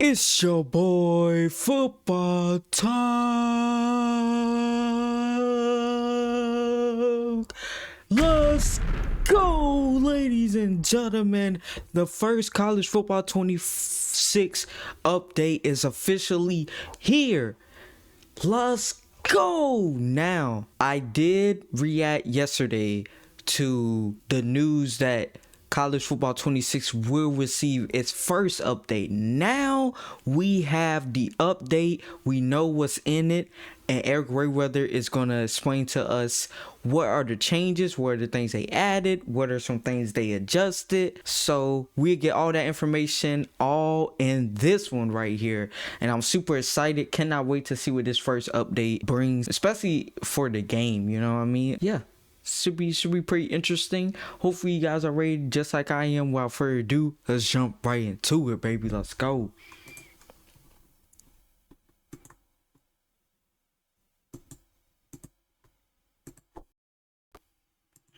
It's your boy Football Talk. Let's go, ladies and gentlemen. The first college football 26 update is officially here. Let's go. Now, I did react yesterday to the news that College Football 26 will receive its first update. Now we have the update. We know what's in it. And Eric Rayweather is going to explain to us what are the changes, what are the things they added, what are some things they adjusted. So we'll get all that information all in this one right here. And I'm super excited. Cannot wait to see what this first update brings, especially for the game. You know what I mean? Yeah. Should be pretty interesting. Hopefully you guys are ready just like I am. Without further ado, let's jump right into it, baby. Let's go.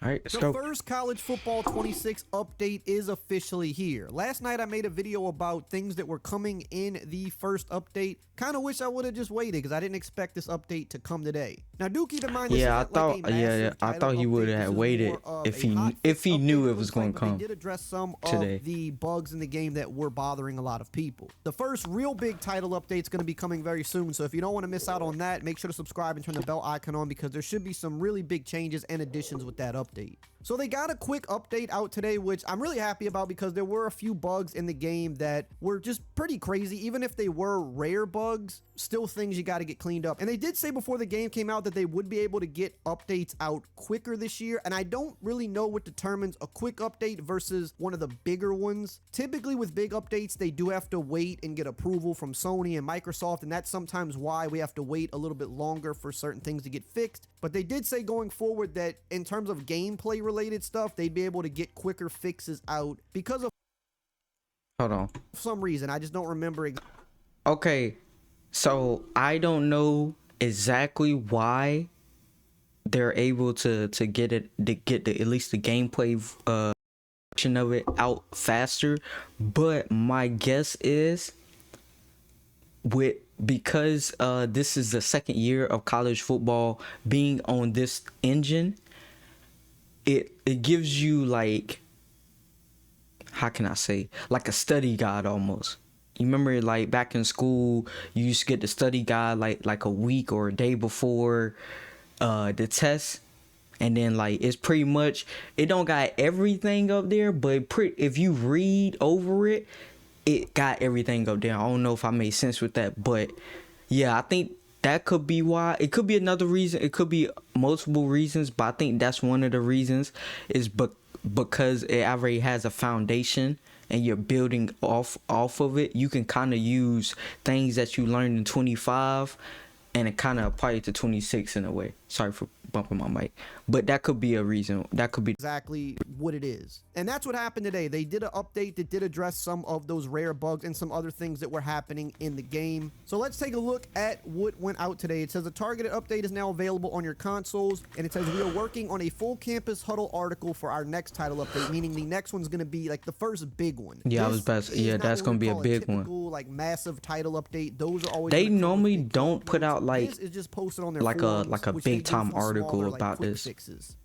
All right, let's go. The first College Football 26 update is officially here. Last night I made a video about things that were coming in the first update. Kind of wish I would have just waited because I didn't expect this update to come today. Now do keep in mind this I thought he would have waited if he knew it was going to come. They did address some today. of the bugs in the game that were bothering a lot of people. The first real big title update is going to be coming very soon, so if you don't want to miss out on that, make sure to subscribe and turn the bell icon on because there should be some really big changes and additions with that update. So they got a quick update out today, which I'm really happy about because there were a few bugs in the game that were just pretty crazy. Even if they were rare bugs, still things you got to get cleaned up. And they did say before the game came out that they would be able to get updates out quicker this year. And I don't really know what determines a quick update versus one of the bigger ones. Typically with big updates, they do have to wait and get approval from Sony and Microsoft. And that's sometimes why we have to wait a little bit longer for certain things to get fixed. But they did say going forward that in terms of gameplay related stuff, they'd be able to get quicker fixes out because of some reason. I just don't remember. Okay, so I don't know exactly why they're able to get at least the gameplay version of it out faster, but my guess is because this is the second year of college football being on this engine, it gives you, like, how can I say, like a study guide almost. You remember, like, back in school, you used to get the study guide like a week or a day before the test, and then, like, it's pretty much, it don't got everything up there, but if you read over it, it got everything up there. I don't know if I made sense with that, but yeah, I think that could be why. It could be another reason. It could be multiple reasons, but I think that's one of the reasons is because it already has a foundation and you're building off of it. You can kind of use things that you learned in 25 and it kind of apply it to 26 in a way. Sorry for bumping my mic, but that could be a reason. That could be exactly what it is. And that's what happened today. They did an update that did address some of those rare bugs and some other things that were happening in the game. So let's take a look at what went out today. It says the targeted update is now available on your consoles, and it says we are working on a full campus huddle article for our next title update, meaning the next one's going to be like the first big one. Yeah, that's going to be a big one. Like massive title update. Those are always, they normally don't put out like this is just posted on their like a big time article about this. Fixes.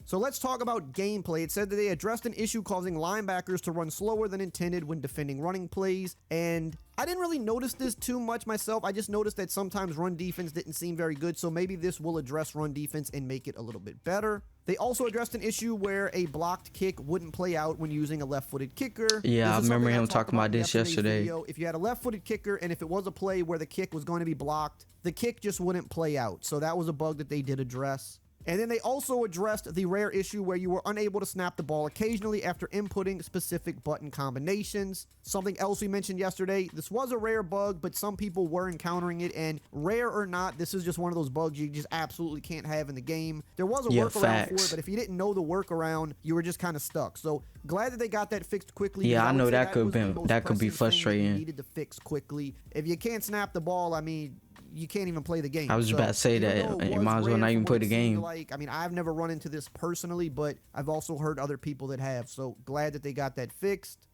So let's talk about gameplay. It said that they addressed an issue causing linebackers to run slower than intended when defending running plays. And I didn't really notice this too much myself. I just noticed that sometimes run defense didn't seem very good. So maybe this will address run defense and make it a little bit better. They also addressed an issue where a blocked kick wouldn't play out when using a left-footed kicker. Yeah, I remember him talking about this yesterday. If you had a left-footed kicker and if it was a play where the kick was going to be blocked, the kick just wouldn't play out. So that was a bug that they did address. And then they also addressed the rare issue where you were unable to snap the ball occasionally after inputting specific button combinations. Something else we mentioned yesterday, this was a rare bug, but some people were encountering it, and rare or not, this is just one of those bugs you just absolutely can't have in the game. There was a workaround for it, but if you didn't know the workaround, you were just kind of stuck. So glad that they got that fixed quickly. Yeah, I know that could be frustrating. Needed to fix quickly. If you can't snap the ball, I mean, you can't even play the game. I was just about to say that. You might as well not even play the game. I mean, I've never run into this personally, but I've also heard other people that have. So glad that they got that fixed.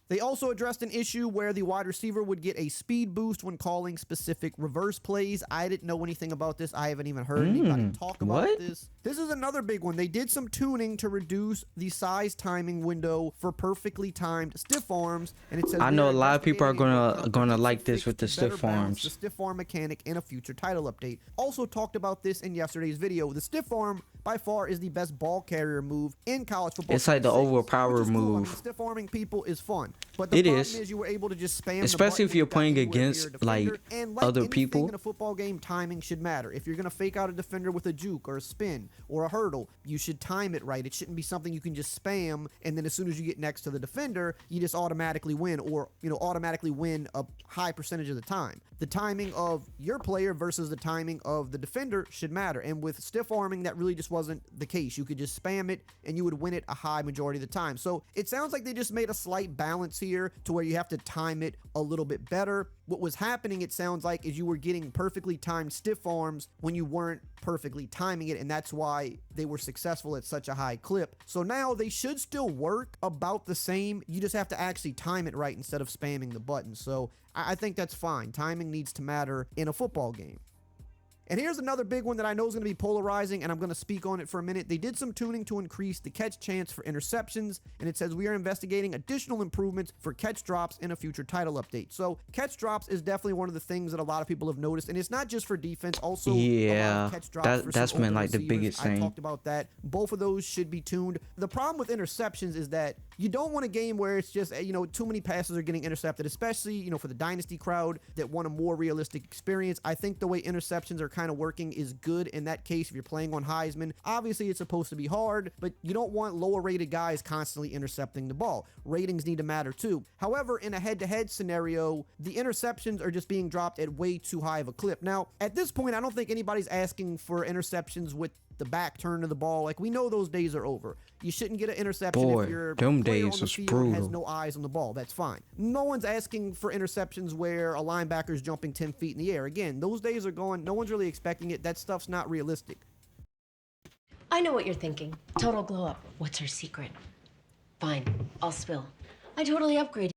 They also addressed an issue where the wide receiver would get a speed boost when calling specific reverse plays. I didn't know anything about this. I haven't even heard anybody talk about what? this. This is another big one. They did some tuning to reduce the size timing window for perfectly timed stiff arms, and it says I we know are a lot of people are investigating gonna to like this fix with the better stiff balance arms. the stiff arm mechanic in a future title update. Also talked about this in yesterday's video. The stiff arm by far is the best ball carrier move in college football. It's like the 26, overpower which is cool. I mean, move. stiff arming people is fun, but the It problem is. you were able to just spam, Especially if you're playing the button when you got against, anywhere near a like, defender. And other anything people. in a football game, timing should matter. If you're gonna fake out a defender with a juke or a spin or a hurdle, you should time it right. It shouldn't be something you can just spam, and then as soon as you get next to the defender, you just automatically win, or automatically win a high percentage of the time. The timing of your player versus the timing of the defender should matter, and with stiff arming, that really just wasn't the case. You could just spam it, and you would win it a high majority of the time. So it sounds like they just made a slight balance here to where you have to time it a little bit better. What was happening, it sounds like, is you were getting perfectly timed stiff arms when you weren't perfectly timing it, and that's why they were successful at such a high clip. So now they should still work about the same. You just have to actually time it right instead of spamming the button. So I think that's fine. Timing needs to matter in a football game. And here's another big one that I know is going to be polarizing, and I'm going to speak on it for a minute. They did some tuning to increase the catch chance for interceptions, and it says we are investigating additional improvements for catch drops in a future title update. So catch drops is definitely one of the things that a lot of people have noticed, and it's not just for defense. Also, a lot of catch drops for that's some been open like the receivers. biggest I thing. talked about that. Both of those should be tuned. The problem with interceptions is that you don't want a game where it's just too many passes are getting intercepted, especially for the dynasty crowd that want a more realistic experience. I think the way interceptions are kind of working is good in that case. If you're playing on Heisman, obviously it's supposed to be hard, but you don't want lower rated guys constantly intercepting the ball. Ratings need to matter too. However, in a head-to-head scenario, the interceptions are just being dropped at way too high of a clip. Now, at this point, I don't think anybody's asking for interceptions with the back turn of the ball. Like, we know those days are over. You shouldn't get an interception if your them player days on the was field brutal. has no eyes on the ball. That's fine. No one's asking for interceptions where a linebacker is jumping 10 feet in the air. Again, those days are gone. No one's really expecting it. That stuff's not realistic. I know what you're thinking. Total glow up. What's her secret? Fine, I'll spill. I totally upgraded.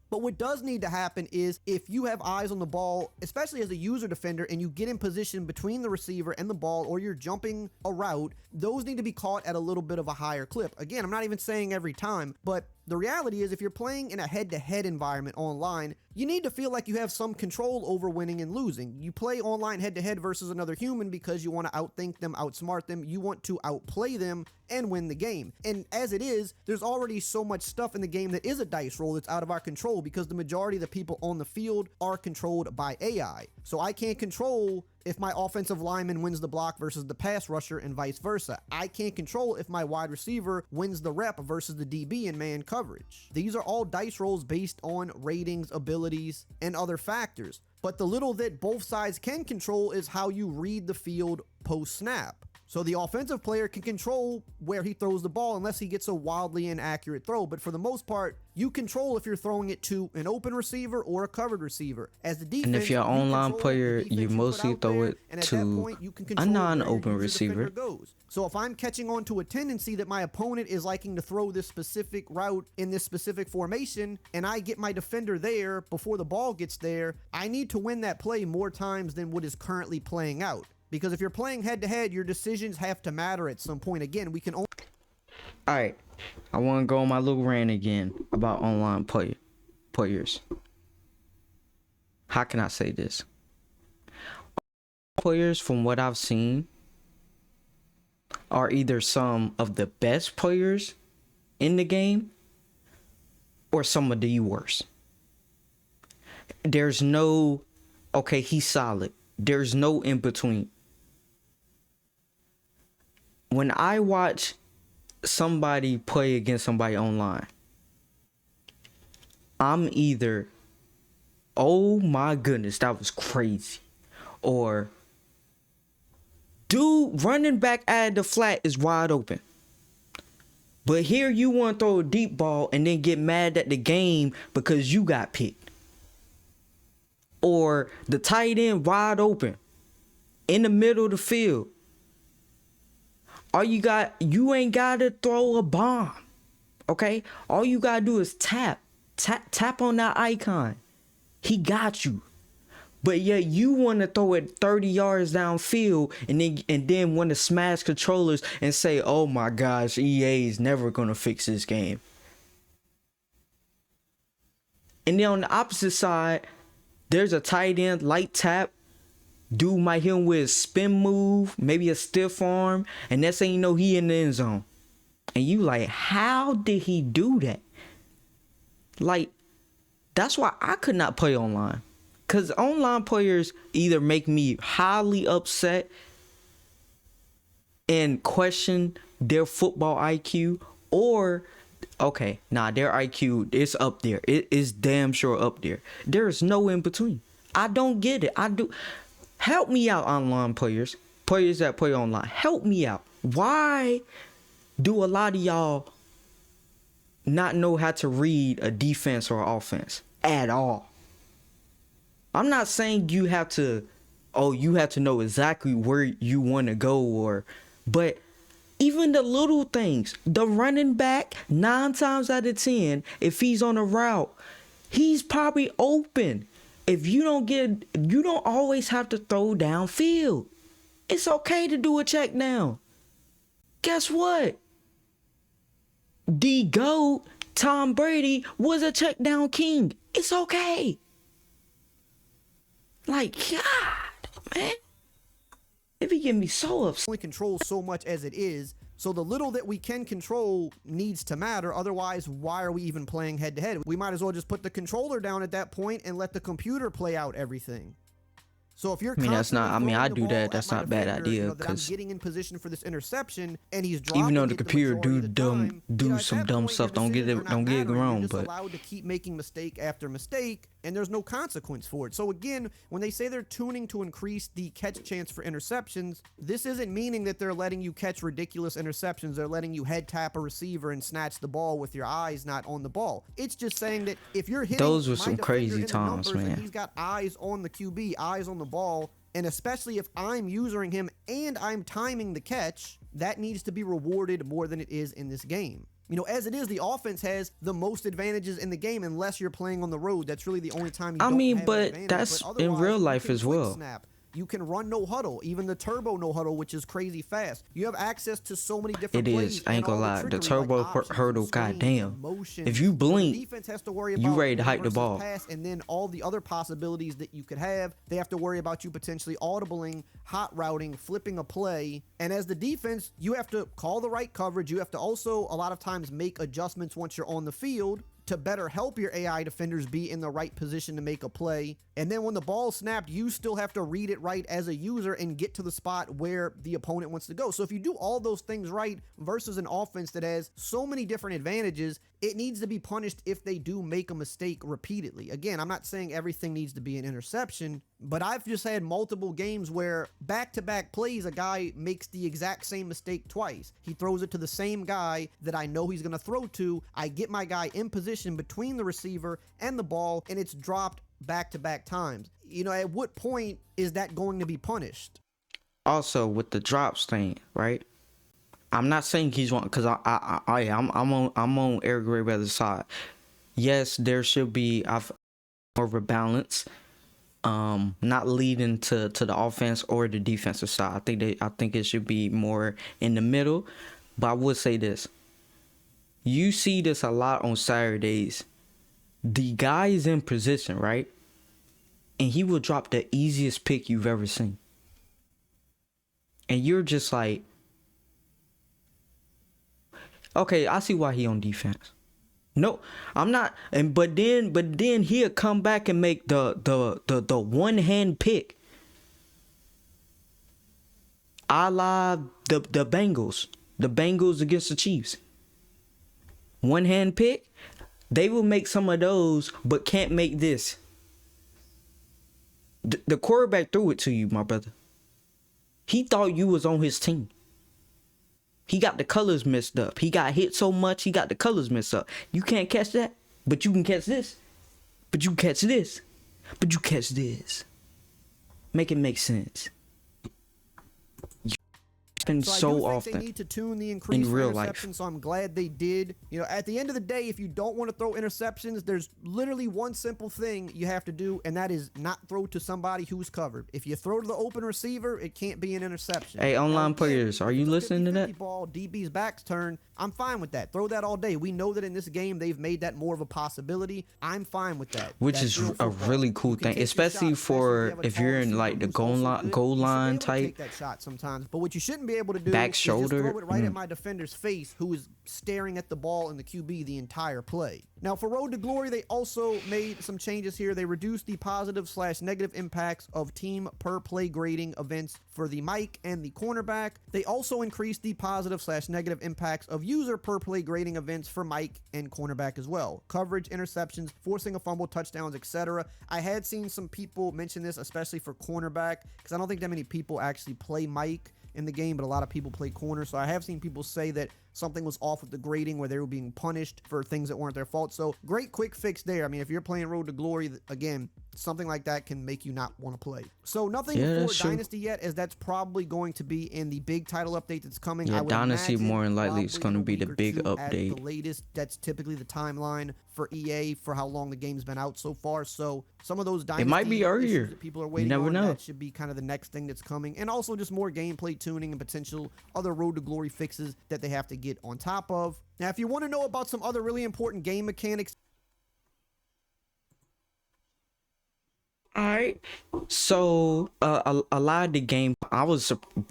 But what does need to happen is if you have eyes on the ball, especially as a user defender, and you get in position between the receiver and the ball, or you're jumping a route, those need to be caught at a little bit of a higher clip. Again, I'm not even saying every time, but the reality is if you're playing in a head-to-head environment online, you need to feel like you have some control over winning and losing. You play online head-to-head versus another human because you want to outthink them, outsmart them, you want to outplay them and win the game. And as it is, there's already so much stuff in the game that is a dice roll that's out of our control because the majority of the people on the field are controlled by AI. So I can't control if my offensive lineman wins the block versus the pass rusher and vice versa. I can't control if my wide receiver wins the rep versus the DB in man coverage. These are all dice rolls based on ratings, abilities, and other factors. But the little that both sides can control is how you read the field post-snap. So the offensive player can control where he throws the ball unless he gets a wildly inaccurate throw. But for the most part, you control if you're throwing it to an open receiver or a covered receiver. As the defense, And if you're an you online control player, the defense you put mostly out throw there, it and at to that point, you can a control where your non-open user receiver. defender goes. So if I'm catching on to a tendency that my opponent is liking to throw this specific route in this specific formation, and I get my defender there before the ball gets there, I need to win that play more times than what is currently playing out. Because if you're playing head-to-head, your decisions have to matter at some point. Again, we can only... Alright, I want to go on my little rant again about online players. How can I say this? Players, from what I've seen, are either some of the best players in the game or some of the worst. There's no, okay, he's solid. There's no in between. When I watch somebody play against somebody online, I'm either, oh my goodness, that was crazy, or dude running back out of the flat is wide open. But here you want to throw a deep ball and then get mad at the game because you got picked. Or the tight end wide open in the middle of the field. You ain't got to throw a bomb. Okay? All you gotta do is tap on that icon. He got you. But yet you want to throw it 30 yards downfield and then want to smash controllers and say, oh my gosh, EA is never going to fix this game. And then on the opposite side, there's a tight end, light tap. Dude might hit him with a spin move, maybe a stiff arm, and next thing you know, he in the end zone. And you like, how did he do that? Like, that's why I could not play online. Because online players either make me highly upset and question their football IQ, or, okay, nah, their IQ is up there. It is damn sure up there. There is no in between. I don't get it. I do. Help me out, online players. Players that play online. Help me out. Why do a lot of y'all not know how to read a defense or offense at all? I'm not saying you have to, you have to know exactly where you want to go, but even the little things, the running back, 9 times out of 10, if he's on a route, he's probably open. If you don't always have to throw downfield. It's okay to do a check down. Guess what? The GOAT, Tom Brady, was a check down king. It's okay. Like, God, man. It be getting me so upset. Only controls so much as it is, so the little that we can control needs to matter. Otherwise, why are we even playing head to head? We might as well just put the controller down at that point and let the computer play out everything. So if you're, I do that. That's not a bad idea, that I'm getting in position for this interception, and he's even though the computer do some dumb stuff, don't get it wrong, you're just but allowed to keep making mistake after mistake, and there's no consequence for it. So again, when they say they're tuning to increase the catch chance for interceptions, this isn't meaning that they're letting you catch ridiculous interceptions. They're letting you head tap a receiver and snatch the ball with your eyes not on the ball. It's just saying that if you're hitting, those were some crazy times, man. He's got eyes on the QB, eyes on the ball, and especially if I'm using him and I'm timing the catch, that needs to be rewarded more than it is in this game. You know, as it is, the offense has the most advantages in the game unless you're playing on the road. That's really the only time you don't have but an advantage. that's in real life as well. Snap. You can run no huddle, even the turbo no huddle, which is crazy fast. You have access to so many different plays. It is. I ain't gonna lie. The turbo hurdle, goddamn. If you the blink, defense has to worry about you ready to hike the versus ball. pass, and then all the other possibilities that you could have. They have to worry about you potentially audibling, hot routing, flipping a play. And as the defense, you have to call the right coverage. You have to also, a lot of times, make adjustments once you're on the field to better help your AI defenders be in the right position to make a play. And then when the ball snapped, you still have to read it right as a user and get to the spot where the opponent wants to go. So if you do all those things right versus an offense that has so many different advantages, it needs to be punished if they do make a mistake repeatedly. Again, I'm not saying everything needs to be an interception, but I've just had multiple games where back-to-back plays, a guy makes the exact same mistake twice. He throws it to the same guy that I know he's going to throw to. I get my guy in position between the receiver and the ball, and it's dropped back-to-back times. You know, at what point is that going to be punished? Also, with the drops thing, right? I'm not saying he's wrong, because I'm on Eric Grayweather's side. Yes, there should be more of a balance, not leading to the offense or the defensive side. I think it should be more in the middle. But I would say this: you see this a lot on Saturdays. The guy is in position, right? And he will drop the easiest pick you've ever seen. And you're just like, okay, I see why he on defense. No, I'm not. But then he'll come back and make the one hand pick. A la the Bengals. The Bengals against the Chiefs. One hand pick. They will make some of those, but can't make this. The quarterback threw it to you, my brother. He thought you was on his team. He got the colors messed up. He got hit so much, he got the colors messed up. You can't catch that, but you can catch this. But you catch this. But you catch this. Make it make sense. And So I so do think often. they need to tune the increase real for life. interceptions, so I'm glad they did. You know, at the end of the day, if you don't want to throw interceptions, there's literally one simple thing you have to do, and that is not throw to somebody who's covered. If you throw to the open receiver, it can't be an interception. Hey, Now, online again, players, are if you it's a listening to 50-50 that? ball, DB's back's turn, I'm fine with that. Throw that all day. We know that in this game they've made that more of a possibility. I'm fine with that. Which That's is real a football. really cool You can thing, take your especially shot, for have a if tall you're in receiver like the who's goal also line, good. goal You should be line able to type. take that shot sometimes, but what you shouldn't be able to do Back is shoulder, just throw it right at my defender's face, who is staring at the ball and the QB the entire play. Now, for Road to Glory, they also made some changes here. They reduced the positive/negative impacts of team per play grading events for the Mike and the cornerback. They also increased the positive/negative impacts of user per play grading events for Mike and cornerback as well. Coverage, interceptions, forcing a fumble, touchdowns, etc. I had seen some people mention this, especially for cornerback, because I don't think that many people actually play Mike in the game, but a lot of people play corner. So I have seen people say that something was off with the grading where they were being punished for things that weren't their fault. So great quick fix there. I mean, if you're playing Road to Glory, again, something like that can make you not want to play. So nothing Yeah, for that's true. Dynasty yet, as that's probably going to be in the big title update that's coming. Yeah, I would Dynasty imagine more than likely is probably gonna in a be the week or big two at update. the latest. That's typically the timeline for EA for how long the game's been out so far. So some of those Dynasty might be issues earlier. that people are You waiting never on, know. that should be kind of the next thing that's coming. And also just more gameplay tuning and potential other Road to Glory fixes that they have to get on top of. Now, if you want to know about some other really important game mechanics, Alright, so a lot of the game,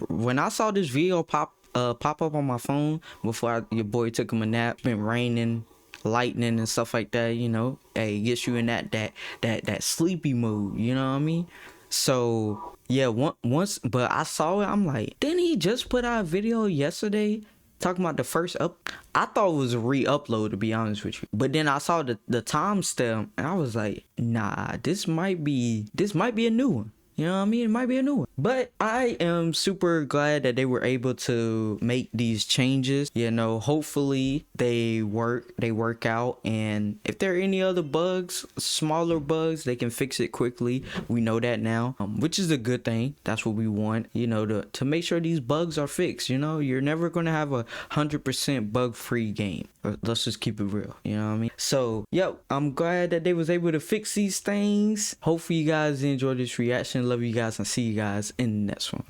when I saw this video pop up on my phone before your boy took him a nap. Been raining, lightning and stuff like that. You know, hey, gets you in that sleepy mood. You know what I mean? So yeah, once, but I saw it. I'm like, didn't he just put out a video yesterday? Talking about the first up, I thought it was a re-upload, to be honest with you. But then I saw the timestamp and I was like, nah, this might be a new one. You know what I mean? It might be a new one. But I am super glad that they were able to make these changes. You know, hopefully they work out. And if there are any other bugs, smaller bugs, they can fix it quickly. We know that now, which is a good thing. That's what we want, you know, to make sure these bugs are fixed. You know, you're never going to have 100% bug-free game. Let's just keep it real. You know what I mean? So, yep, I'm glad that they was able to fix these things. Hopefully you guys enjoyed this reaction. Love you guys and see you guys in the next one.